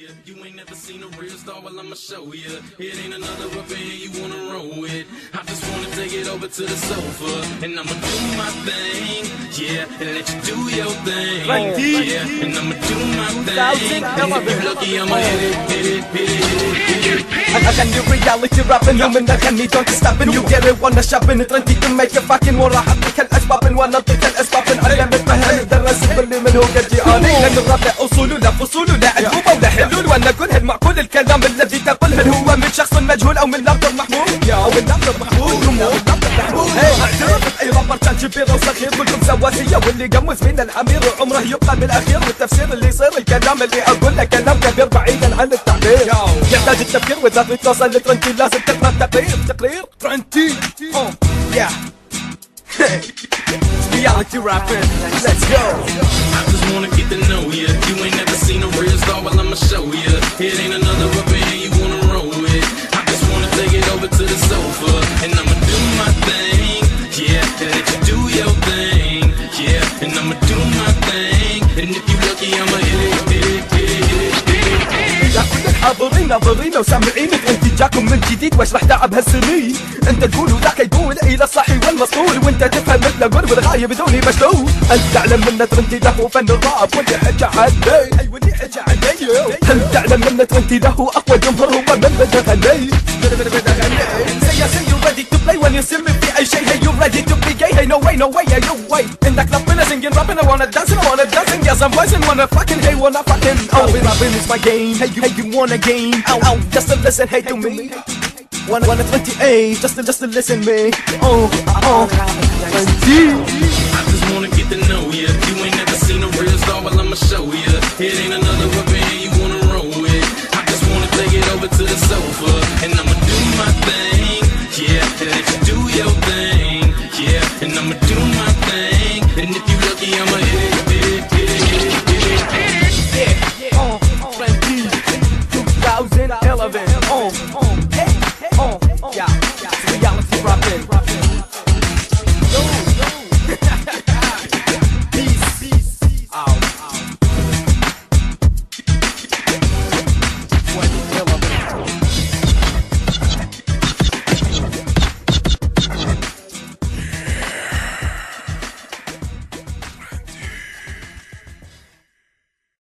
ya. You ain't never seen a real star, well I'ma show ya. It ain't another up in here you wanna roll with. I just wanna take it over to the sofa, and I'ma do my thing, yeah, and let you do your thing, yeah, and I'ma do my thing. And if you lucky, I'ma hit it, hit it, hit it, hit it, hit it. اغني reality rapping ومن اغني don't stop and you get it وانا شاب ترندي تميك فاكن ورا حطك الاسباب وانا اعطيك الاسباب علمت مهام الدرس باللي من هو قد جاني لان الراب له اصول ولا فصول ولا عجوبه ولا حلول وانا كل معقول الكلام الذي تقوله هو من شخص مجهول او من لفظ محمول او من لفظ محمول اعترف اي رابر كان كبير او صغير كلكم سواسيه واللي قمص من الامير عمره يبقى بالاخير والتفسير اللي يصير الكلام اللي اقول له كلام كبير بعيدا عن التعبير يحتاج التفكير واذا تريد توصل لترنتي لازم تقرا تقرير ترنتي yeah reality rapping let's go. I just wanna get to know ya. You ain't never seen a real star, well I'ma show ya. It ain't another up in here you wanna roll with. I just wanna take it over to the sofa, and I'ma do my thing, yeah, and let you do your thing, yeah, and I'ma do my thing. And if you lucky, I'ma hit it, hit it, hit it, hit it, hit it. يا كل الحاضرين ناظرين وسامعين انت جاكم من جديد واش راح تعب هالسنين انت تقول وذاك يقول الى الصحي والمسطول وانت تفهم مثل قول والغايه بدوني مشلول انت تعلم من ترنتي له فن الراب واللي حكى عني اي واللي حكى عني هل تعلم من ترنتي له اقوى جمهور هو من بدا غني say you ready to play when you see me في اي شيء hey you ready to be gay hey no way yeah you wait in the club when I singing rapping I wanna dancing yes I'm voicing wanna fucking hey wanna fucking rapping is my game hey you wanna game out just to listen hey to me 128 just to listen me 20 I just wanna get to know ya. You ain't never seen a real star, well I'ma show ya. It ain't another up in here you wanna roll with. I just wanna take it over to the sofa, and I'ma do my thing, yeah, and let you do your thing, yeah, and I'ma do my thing. And if you lucky, I'ma hit it, hit it, hit it, hit it, hit it. Yeah, 2011 yeah, reality rapping